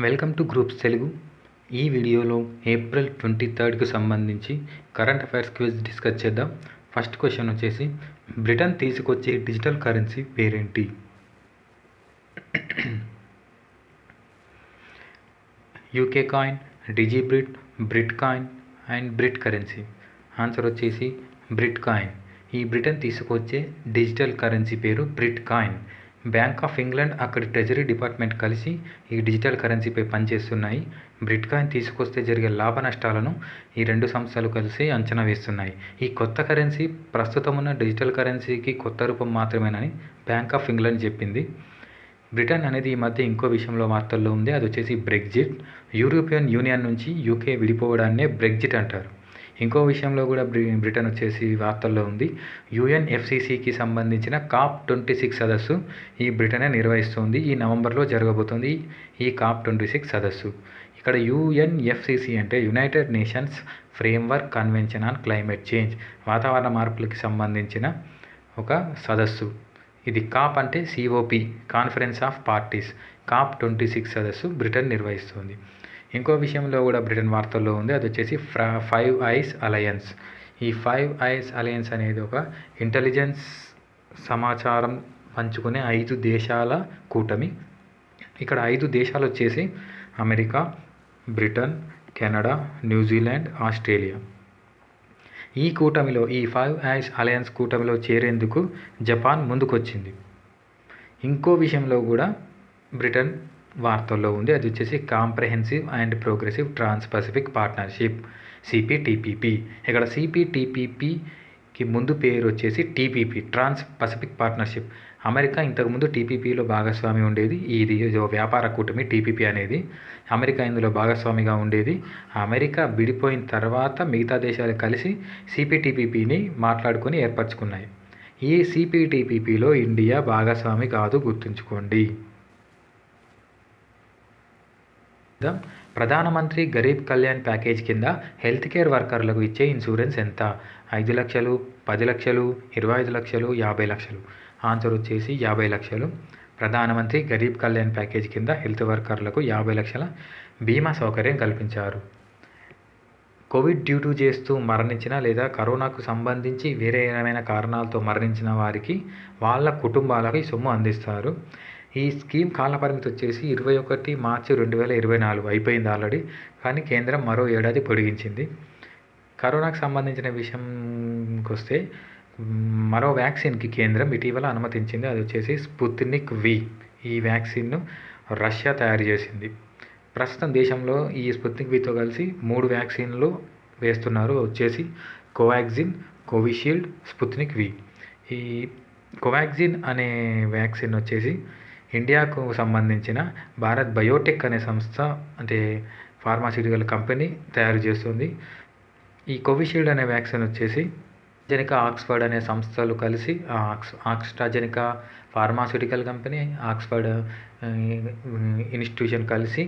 Welcome to groups Telugu. ఈ వీడియోలో April 23కు సంబంధించి కరెంట్ అఫైర్స్ క్విజ్ డిస్కస్ చేద్దాం. ఫస్ట్ క్వశ్చన్ వచ్చేసి, బ్రిటన్ తీసుకొచ్చే డిజిటల్ కరెన్సీ పేరేంటి? UK coin, Digibrit, Brit coin and Brit currency. Answer వచ్చేసి బ్రిట్ కాయిన్. ఈ బ్రిటన్ తీసుకొచ్చే డిజిటల్ కరెన్సీ పేరు Brit coin. Bank of England, అక్కడి ట్రెజరీ డిపార్ట్మెంట్ కలిసి ఈ డిజిటల్ కరెన్సీపై పనిచేస్తున్నాయి. బ్రిట్ కాయిన్ తీసుకొస్తే జరిగే లాభ నష్టాలను ఈ రెండు సంస్థలు కలిసి అంచనా వేస్తున్నాయి. ఈ కొత్త కరెన్సీ ప్రస్తుతం ఉన్న డిజిటల్ కరెన్సీకి కొత్త రూపం మాత్రమేనని బ్యాంక్ ఆఫ్ ఇంగ్లాండ్ చెప్పింది. బ్రిటన్ అనేది ఈ మధ్య ఇంకో విషయంలో వార్తల్లో ఉంది, అది వచ్చేసి బ్రెగ్జిట్. యూరోపియన్ యూనియన్ నుంచి యూకే విడిపోవడాన్నే బ్రెగ్జిట్ అంటారు. ఇంకో విషయంలో కూడా బ్రిటన్ వచ్చేసి వార్తల్లో ఉంది. యుఎన్ఎఫ్సిసికి సంబంధించిన COP26 సదస్సు ఈ బ్రిటనే నిర్వహిస్తుంది. ఈ నవంబర్లో జరగబోతుంది ఈ COP26 సదస్సు. ఇక్కడ యుఎన్ఎఫ్సిసి అంటే United nations framework convention on climate change, వాతావరణ మార్పులకి సంబంధించిన ఒక సదస్సు. ఇది COP అంటే COP, conference of parties. COP26 సదస్సు బ్రిటన్ నిర్వహిస్తుంది. ఇంకో విషయంలో కూడా బ్రిటన్ వార్తల్లో ఉంది, అది వచ్చేసి 5 ఐస్ అలయన్స్. ఈ 5 ఐస్ అలయన్స్ అనేది ఒక ఇంటెలిజెన్స్ సమాచారం పంచుకునే 5 దేశాల కూటమి. ఇక్కడ 5 దేశాలు వచ్చేసి America, Britain, Canada, New Zealand, Australia. ఈ కూటమిలో, ఈ 5 ఐస్ అలయన్స్ కూటమిలో చేరేందుకు జపాన్ ముందుకొచ్చింది. ఇంకో విషయంలో కూడా బ్రిటన్ వార్తల్లో ఉంది, అది వచ్చేసి comprehensive and progressive trans Pacific partnership, CPTPP. ఇక్కడ CPTPPకి ముందు పేరు వచ్చేసి TPP, trans Pacific partnership. America ఇంతకుముందు TPPలో భాగస్వామి ఉండేది. ఇది వ్యాపార కూటమి TPP అనేది. అమెరికా ఇందులో భాగస్వామిగా ఉండేది. అమెరికా విడిపోయిన తర్వాత మిగతా దేశాలు కలిసి CPTPPని మాట్లాడుకొని ఏర్పరచుకున్నాయి. ఈ CPTPPలో ఇండియా భాగస్వామి కాదు, గుర్తుంచుకోండి. ప్రధానమంత్రి గరీబ్ కళ్యాణ్ ప్యాకేజ్ కింద హెల్త్ కేర్ వర్కర్లకు ఇచ్చే ఇన్సూరెన్స్ ఎంత? 5 లక్షలు, 10 లక్షలు, 25 లక్షలు, 50 లక్షలు. ఆన్సర్ వచ్చేసి 50 లక్షలు. ప్రధానమంత్రి గరీబ్ కళ్యాణ్ ప్యాకేజ్ కింద హెల్త్ వర్కర్లకు 50 లక్షల బీమా సౌకర్యం కల్పించారు. కోవిడ్ డ్యూటీ చేస్తూ మరణించిన లేదా కరోనాకు సంబంధించి వేరే ఏమైనా కారణాలతో మరణించిన వారికి వాళ్ళ కుటుంబాలకు ఈ సొమ్ము అందిస్తారు. ఈ స్కీమ్ కాలపరిమితి వచ్చేసి 21 మార్చి 2024 అయిపోయింది ఆల్రెడీ, కానీ కేంద్రం మరో ఏడాది పొడిగించింది. కరోనాకు సంబంధించిన విషయంకి వస్తే మరో వ్యాక్సిన్కి కేంద్రం ఇటీవల అనుమతించింది, అది వచ్చేసి స్పుత్నిక్ V. ఈ వ్యాక్సిన్ను రష్యా తయారు చేసింది. ప్రస్తుతం దేశంలో ఈ స్పుత్నిక్ Vతో కలిసి 3 వ్యాక్సిన్లు వేస్తున్నారు, వచ్చేసి కోవాక్సిన్, కోవిషీల్డ్, స్పుత్నిక్ V. ఈ కోవాక్సిన్ అనే వ్యాక్సిన్ వచ్చేసి ఇండియాకు సంబంధించిన భారత్ బయోటెక్ అనే సంస్థ, అంటే ఫార్మాస్యూటికల్ కంపెనీ తయారు చేస్తుంది. ఈ కోవిషీల్డ్ అనే వ్యాక్సిన్ వచ్చేసి జెనికా, ఆక్స్ఫర్డ్ అనే సంస్థలు కలిసి, AstraZeneca pharmaceutical company, Oxford institution కలిసి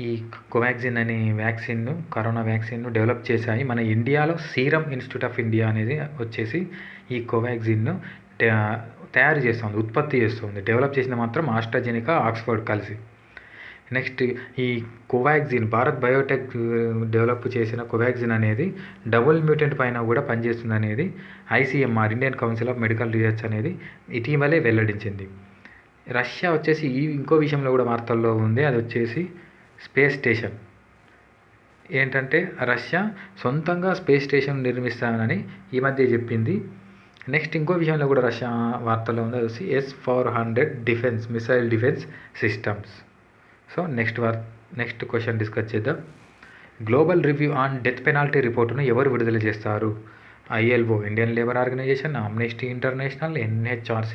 ఈ కోవాక్సిన్ అనే వ్యాక్సిన్ను, కరోనా వ్యాక్సిన్ను డెవలప్ చేశాయి. మన ఇండియాలో సీరం ఇన్స్టిట్యూట్ ఆఫ్ ఇండియా అనేది వచ్చేసి ఈ కోవాక్సిన్ను తయారు చేస్తుంది, ఉత్పత్తి చేస్తుంది. డెవలప్ చేసిన మాత్రం ఆస్ట్రాజెనికా, ఆక్స్ఫర్డ్ కలిసి. నెక్స్ట్, ఈ కోవాక్సిన్ భారత్ బయోటెక్ డెవలప్ చేసిన కోవాక్సిన్ అనేది డబుల్ మ్యూటెంట్ పైన కూడా పనిచేస్తుంది అనేది ICMR, Indian council of medical research అనేది ఇటీవలే వెల్లడించింది. రష్యా వచ్చేసి ఇంకో విషయంలో కూడా వార్తల్లో ఉంది, అది వచ్చేసి స్పేస్ స్టేషన్. ఏంటంటే రష్యా సొంతంగా స్పేస్ స్టేషన్ నిర్మిస్తానని ఈ మధ్య చెప్పింది. నెక్స్ట్, ఇంకో విషయంలో కూడా రష్యా వార్తల్లో ఉంది, అది వచ్చి S-400 defence missile defence systems. So next question discuss చేద్దాం. Global review on death penalty రిపోర్టును ఎవరు విడుదల చేస్తారు? ILO, Indian Labour Organisation, Amnesty International, NHRC,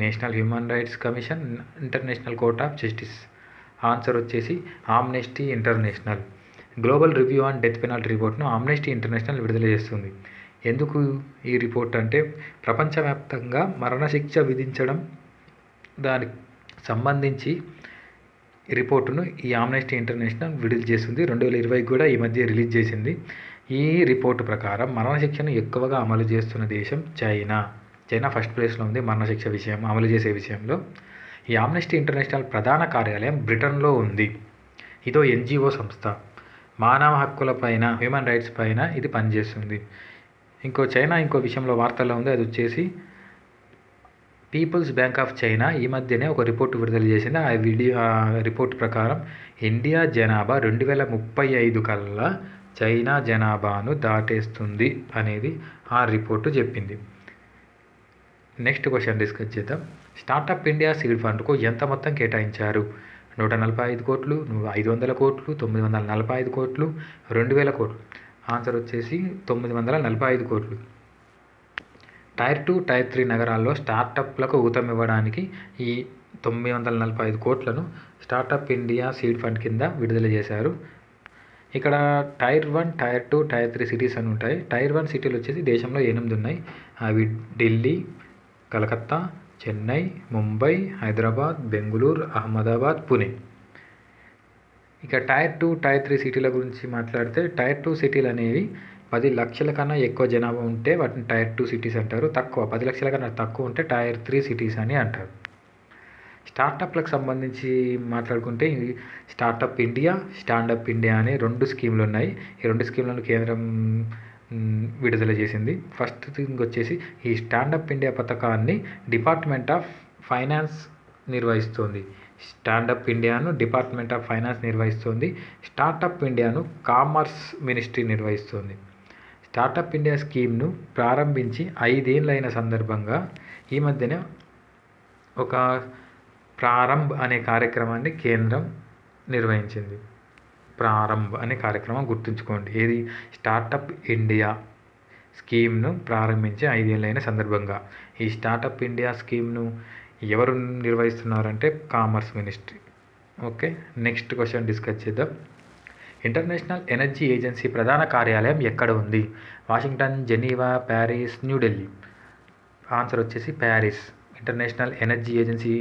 National Human Rights Commission, International Court of Justice. Answer వచ్చేసి Amnesty International. Global review on death penalty రిపోర్ట్ను Amnesty International విడుదల చేస్తుంది. ఎందుకు ఈ రిపోర్ట్ అంటే, ప్రపంచవ్యాప్తంగా మరణశిక్ష విధించడం దానికి సంబంధించి రిపోర్టును ఈ ఆమ్నెస్టీ ఇంటర్నేషనల్ విడుదల చేస్తుంది. 2020 కూడా ఈ మధ్య రిలీజ్ చేసింది. ఈ రిపోర్టు ప్రకారం మరణశిక్షను ఎక్కువగా అమలు చేస్తున్న దేశం చైనా. ఫస్ట్ ప్లేస్లో ఉంది మరణశిక్ష అమలు చేసే విషయంలో. ఈ ఆమ్నెస్టీ ఇంటర్నేషనల్ ప్రధాన కార్యాలయం బ్రిటన్లో ఉంది. ఇదో ఎన్జిఓ సంస్థ. మానవ హక్కుల పైన, హ్యూమన్ రైట్స్ పైన ఇది పనిచేస్తుంది. చైనా ఇంకో విషయంలో వార్తల్లో ఉంది. అది వచ్చేసి పీపుల్స్ బ్యాంక్ ఆఫ్ చైనా ఈ మధ్యనే ఒక రిపోర్ట్ విడుదల చేసింది. ఆ రిపోర్ట్ ప్రకారం ఇండియా జనాభా 2035 కల్లా చైనా జనాభాను దాటేస్తుంది అనేది ఆ రిపోర్టు చెప్పింది. నెక్స్ట్ క్వశ్చన్ డిస్కస్ చేద్దాం. స్టార్టప్ ఇండియా సీడ్ ఫండ్కు ఎంత మొత్తం కేటాయించారు? 145 కోట్లు, 500 కోట్లు, 945 కోట్లు, 2000 కోట్లు. ఆన్సర్ వచ్చేసి 945 కోట్లు. టైర్ 2, టైర్ 3 నగరాల్లో స్టార్టప్లకు ఊతమివ్వడానికి ఈ 945 కోట్లను స్టార్టప్ ఇండియా సీడ్ ఫండ్ కింద విడుదల చేశారు. ఇక్కడ టైర్ 1, టైర్ 2, టైర్ 3 సిటీస్ అని ఉంటాయి. టైర్ 1 సిటీలు వచ్చేసి దేశంలో 8 ఉన్నాయి. అవి ఢిల్లీ, కలకత్తా, చెన్నై, ముంబై, హైదరాబాద్, బెంగళూరు, అహ్మదాబాద్, పుణె. టైర్ 2, టైర్ 3 సిటీల గురించి మాట్లాడితే టైర్ 2 సిటీలు అనేవి 10 లక్షల కన్నా ఎక్కువ జనాభా ఉంటే వాటిని టైర్ 2 సిటీస్ అంటారు. 10 లక్షల కన్నా తక్కువ ఉంటే టైర్ 3 సిటీస్ అని అంటారు. స్టార్టప్లకు సంబంధించి మాట్లాడుకుంటే స్టార్టప్ ఇండియా, స్టాండప్ ఇండియా అనే 2 స్కీములు ఉన్నాయి. ఈ 2 స్కీములను కేంద్రం విడుదల చేసింది. ఫస్ట్ థింగ్ వచ్చేసి ఈ స్టాండప్ ఇండియా పథకాన్ని డిపార్ట్మెంట్ ఆఫ్ ఫైనాన్స్ నిర్వహిస్తుంది. స్టాండప్ ఇండియాను డిపార్ట్మెంట్ ఆఫ్ ఫైనాన్స్ నిర్వహిస్తుంది. స్టార్టప్ ఇండియాను కామర్స్ మినిస్ట్రీ నిర్వహిస్తుంది. స్టార్టప్ ఇండియా స్కీమ్ను ప్రారంభించి 5 ఏళ్ళైన సందర్భంగా ఈ మధ్యనే ఒక ప్రారంభ్ అనే కార్యక్రమాన్ని కేంద్రం నిర్వహించింది. ప్రారంభ్ అనే కార్యక్రమం గుర్తుంచుకోండి. ఏది? స్టార్టప్ ఇండియా స్కీమ్ను ప్రారంభించి 5 ఏళ్ళైన సందర్భంగా. ఈ స్టార్టప్ ఇండియా స్కీమ్ను ఎవరు నిర్వహిస్తున్నారంటే commerce ministry. Okay, next question discuss చేద్దాం. ఇంటర్నేషనల్ ఎనర్జీ ఏజెన్సీ ప్రధాన కార్యాలయం ఎక్కడ ఉంది? Washington, Geneva, Paris, New Delhi. Answer వచ్చేసి ప్యారిస్. ఇంటర్నేషనల్ ఎనర్జీ ఏజెన్సీ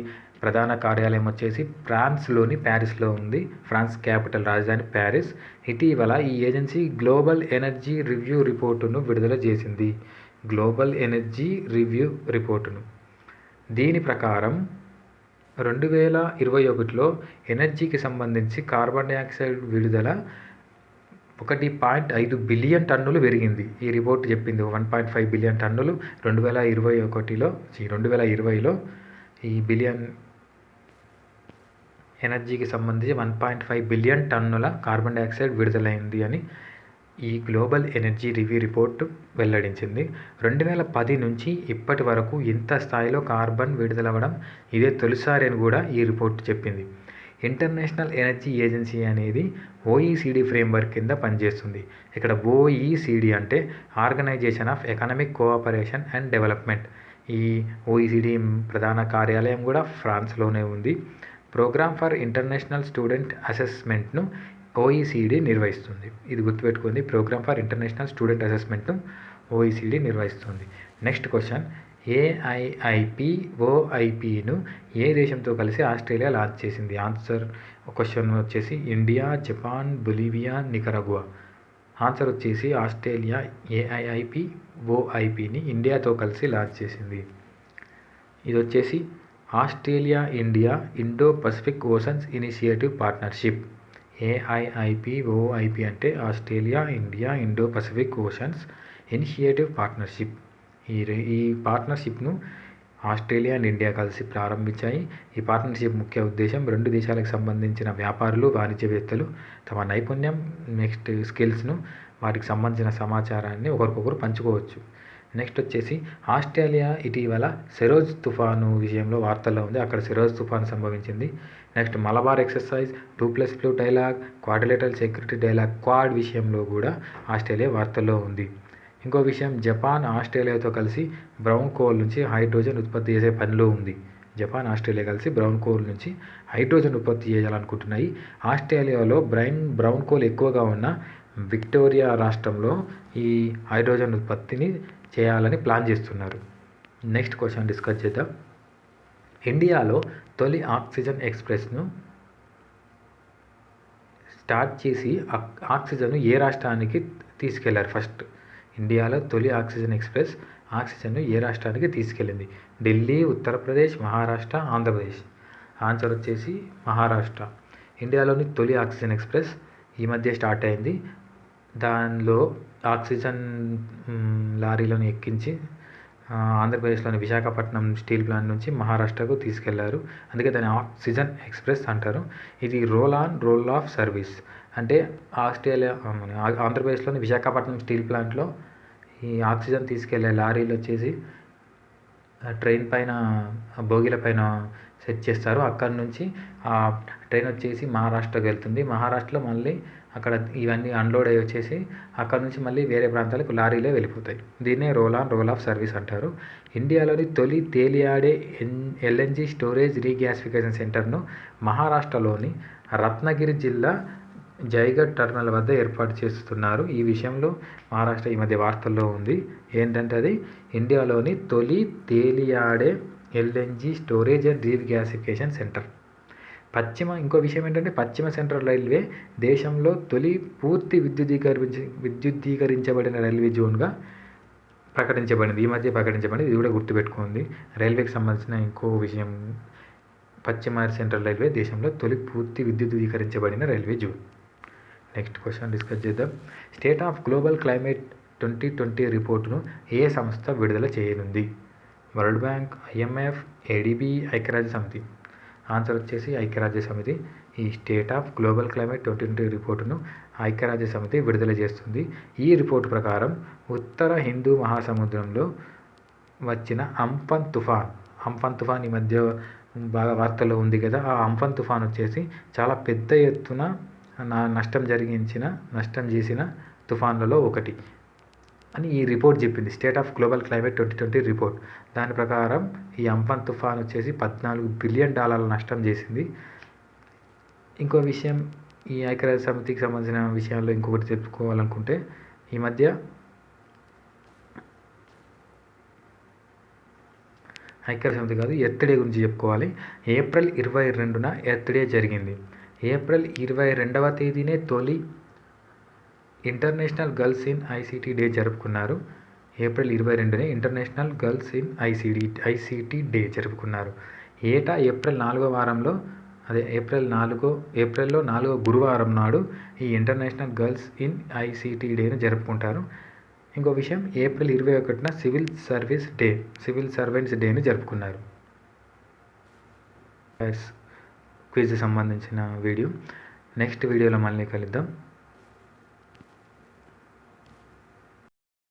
ప్రధాన కార్యాలయం వచ్చేసి ఫ్రాన్స్లోని ప్యారిస్లో ఉంది. ఫ్రాన్స్ క్యాపిటల్ రాజధాని ప్యారిస్. ఇటీవల ఈ ఏజెన్సీ గ్లోబల్ ఎనర్జీ రివ్యూ రిపోర్టును విడుదల చేసింది. గ్లోబల్ ఎనర్జీ రివ్యూ రిపోర్టును. దీని ప్రకారం 2021లో ఎనర్జీకి సంబంధించి కార్బన్ డయాక్సైడ్ విడుదల 1.5 బిలియన్ టన్నులు పెరిగింది. ఈ రిపోర్ట్ చెప్పింది 1.5 బిలియన్ టన్నులు 2020లో ఈ బిలియన్ ఎనర్జీకి సంబంధించి 1.5 బిలియన్ టన్నుల కార్బన్ డయాక్సైడ్ విడుదలైంది అని ఈ గ్లోబల్ ఎనర్జీ రివ్యూ రిపోర్ట్ వెల్లడించింది. 2010 నుంచి ఇప్పటి వరకు ఇంత స్థాయిలో కార్బన్ విడుదలవ్వడం ఇదే తొలిసారి అని కూడా ఈ రిపోర్ట్ చెప్పింది. ఇంటర్నేషనల్ ఎనర్జీ ఏజెన్సీ అనేది OECD ఫ్రేమ్వర్క్ కింద పనిచేస్తుంది. ఇక్కడ OECD అంటే organisation of economic cooperation and development. ఈ OECD ప్రధాన కార్యాలయం కూడా ఫ్రాన్స్లోనే ఉంది. ప్రోగ్రామ్ ఫర్ ఇంటర్నేషనల్ స్టూడెంట్ అసెస్మెంట్ను OECD నిర్వహిస్తుంది. ఇది గుర్తుపెట్టుకుంది. ప్రోగ్రామ్ ఫర్ ఇంటర్నేషనల్ స్టూడెంట్ అసెస్మెంట్ను OECD నిర్వహిస్తుంది. Next question. AIIPOIPను ఏ దేశంతో కలిసి ఆస్ట్రేలియా లాంచ్ చేసింది? ఆన్సర్ క్వశ్చన్ వచ్చేసి India, Japan, Bolivia, Nicaragua. Answer వచ్చేసి ఆస్ట్రేలియా AIIPOIPని ఇండియాతో కలిసి లాంచ్ చేసింది. ఇది వచ్చేసి Australia India Indo Pacific oceans initiative partnership. AIIPOIP అంటే Australia India Indo Pacific oceans initiative partnership. ఈ పార్ట్నర్షిప్ను ఆస్ట్రేలియా అండ్ ఇండియా కలిసి ప్రారంభించాయి. ఈ పార్ట్నర్షిప్ ముఖ్య ఉద్దేశం 2 దేశాలకు సంబంధించిన వ్యాపారులు, వాణిజ్యవేత్తలు తమ నైపుణ్యం, నెక్స్ట్ స్కిల్స్ను, వాటికి సంబంధించిన సమాచారాన్ని ఒకరికొకరు పంచుకోవచ్చు. నెక్స్ట్ వచ్చేసి ఆస్ట్రేలియా ఇటీవల సెరోజ్ తుఫాను విషయంలో వార్తల్లో ఉంది. అక్కడ సెరోజ్ తుఫాను సంభవించింది. Next Malabar exercise, 2+2 dialogue, quadrilateral security dialogue quad విషయంలో కూడా ఆస్ట్రేలియా వార్తల్లో ఉంది. ఇంకో విషయం, జపాన్ ఆస్ట్రేలియాతో కలిసి బ్రౌన్ కోల్ నుంచి హైడ్రోజన్ ఉత్పత్తి చేసే పనిలో ఉంది. జపాన్ ఆస్ట్రేలియా కలిసి బ్రౌన్ కోల్ నుంచి హైడ్రోజన్ ఉత్పత్తి చేయాలనుకుంటున్నాయి. ఆస్ట్రేలియాలో బ్రౌన్ కోల్ ఎక్కువగా ఉన్న విక్టోరియా రాష్ట్రంలో ఈ హైడ్రోజన్ ఉత్పత్తిని చేయాలని ప్లాన్ చేస్తున్నారు. నెక్స్ట్ క్వశ్చన్ డిస్కస్ చేద్దాం. ఇండియాలో తొలి ఆక్సిజన్ ఎక్స్ప్రెస్ను స్టార్ట్ చేసి ఆక్సిజన్ ఏ రాష్ట్రానికి తీసుకెళ్లారు? ఫస్ట్ ఇండియాలో తొలి ఆక్సిజన్ ఎక్స్ప్రెస్ ఆక్సిజన్ను ఏ రాష్ట్రానికి తీసుకెళ్ళింది? ఢిల్లీ, ఉత్తరప్రదేశ్, మహారాష్ట్ర, ఆంధ్రప్రదేశ్. ఆన్సర్ వచ్చేసి మహారాష్ట్ర. ఇండియాలోని తొలి ఆక్సిజన్ ఎక్స్ప్రెస్ ఈ మధ్య స్టార్ట్ అయింది. దానిలో ఆక్సిజన్ లారీలను ఎక్కించి ఆంధ్రప్రదేశ్లోని విశాఖపట్నం స్టీల్ ప్లాంట్ నుంచి మహారాష్ట్రకు తీసుకెళ్లారు. అందుకే దాన్ని ఆక్సిజన్ ఎక్స్ప్రెస్ అంటారు. ఇది roll on roll off service. అంటే ఆంధ్రప్రదేశ్లోని విశాఖపట్నం స్టీల్ ప్లాంట్లో ఈ ఆక్సిజన్ తీసుకెళ్లే లారీలు వచ్చేసి ట్రైన్ పైన బోగీల పైన సెట్ చేస్తారు. అక్కడి నుంచి ఆ ట్రైన్ వచ్చేసి మహారాష్ట్రకి వెళ్తుంది. మహారాష్ట్రలో మళ్ళీ అక్కడ ఇవన్నీ అన్లోడ్ అయ్యి వచ్చేసి అక్కడ నుంచి మళ్ళీ వేరే ప్రాంతాలకు లారీలే వెళ్ళిపోతాయి. దీన్నే roll on roll off service అంటారు. ఇండియాలోని తొలి తేలియాడే ఎల్ఎన్జి స్టోరేజ్ రీగ్యాసిఫికేషన్ సెంటర్ను మహారాష్ట్రలోని రత్నగిరి జిల్లా జైగఢ్ టర్మినల్ వద్ద ఏర్పాటు చేస్తున్నారు. ఈ విషయంలో మహారాష్ట్ర ఈ మధ్య వార్తల్లో ఉంది. ఏంటంటే అది ఇండియాలోని తొలి తేలియాడే LNG storage and regasification centre. ఇంకో విషయం ఏంటంటే పశ్చిమ సెంట్రల్ రైల్వే దేశంలో తొలి పూర్తి విద్యుద్దీకరించబడిన రైల్వే జోన్గా ప్రకటించబడింది. ఈ మధ్య ప్రకటించబడింది. ఇది కూడా గుర్తుపెట్టుకోండి. రైల్వేకి సంబంధించిన ఇంకో విషయం, పశ్చిమ సెంట్రల్ రైల్వే దేశంలో తొలి పూర్తి విద్యుద్దీకరించబడిన railway zone. Next question discuss చేద్దాం. స్టేట్ ఆఫ్ గ్లోబల్ క్లైమేట్ 2020 రిపోర్టును ఏ సంస్థ విడుదల చేయనుంది? వరల్డ్ బ్యాంక్, IMF, ADB, ఐక్యరాజ్య సమితి. ఆన్సర్ వచ్చేసి ఐక్యరాజ్య సమితి. ఈ స్టేట్ ఆఫ్ గ్లోబల్ క్లైమేట్ 2020 రిపోర్టును ఐక్యరాజ్య సమితి విడుదల చేస్తుంది. ఈ రిపోర్టు ప్రకారం ఉత్తర హిందూ మహాసముద్రంలో వచ్చిన అంఫన్ తుఫాన్ ఈ మధ్య బాగా వార్తల్లో ఉంది కదా. ఆ అంఫన్ తుఫాన్ వచ్చేసి చాలా పెద్ద ఎత్తున నష్టం చేసిన తుఫాన్లలో ఒకటి అని ఈ రిపోర్ట్ చెప్పింది. State of global climate 2020 report. దాని ప్రకారం ఈ అంఫన్ తుఫాన్ వచ్చేసి $14 బిలియన్ నష్టం చేసింది. ఇంకో విషయం, ఈ ఐక్యరాజ్య సమితికి సంబంధించిన విషయాల్లో ఇంకొకటి చెప్పుకోవాలనుకుంటే, ఈ మధ్య ఐక్యరాజ్య సమితి కాదు, ఎర్త్ డే గురించి చెప్పుకోవాలి. ఏప్రిల్ 22న ఎర్త్ డే జరిగింది. ఏప్రిల్ 22వ తేదీనే తొలి International Girls in ICT Day జరుపుకున్నారు. ఏప్రిల్ 22నే International Girls in ICT Day జరుపుకున్నారు. ఏటా ఏప్రిల్ 4వ వారంలో, ఏప్రిల్లో 4వ గురువారం నాడు ఈ ఇంటర్నేషనల్ గర్ల్స్ ఇన్ ఐసిటీ డేను జరుపుకుంటారు. ఇంకో విషయం, ఏప్రిల్ 21న సివిల్ సర్వెంట్స్ డేను జరుపుకున్నారు. క్విజ్ సంబంధించిన వీడియో. నెక్స్ట్ వీడియోలో మళ్ళీ కలుద్దాం.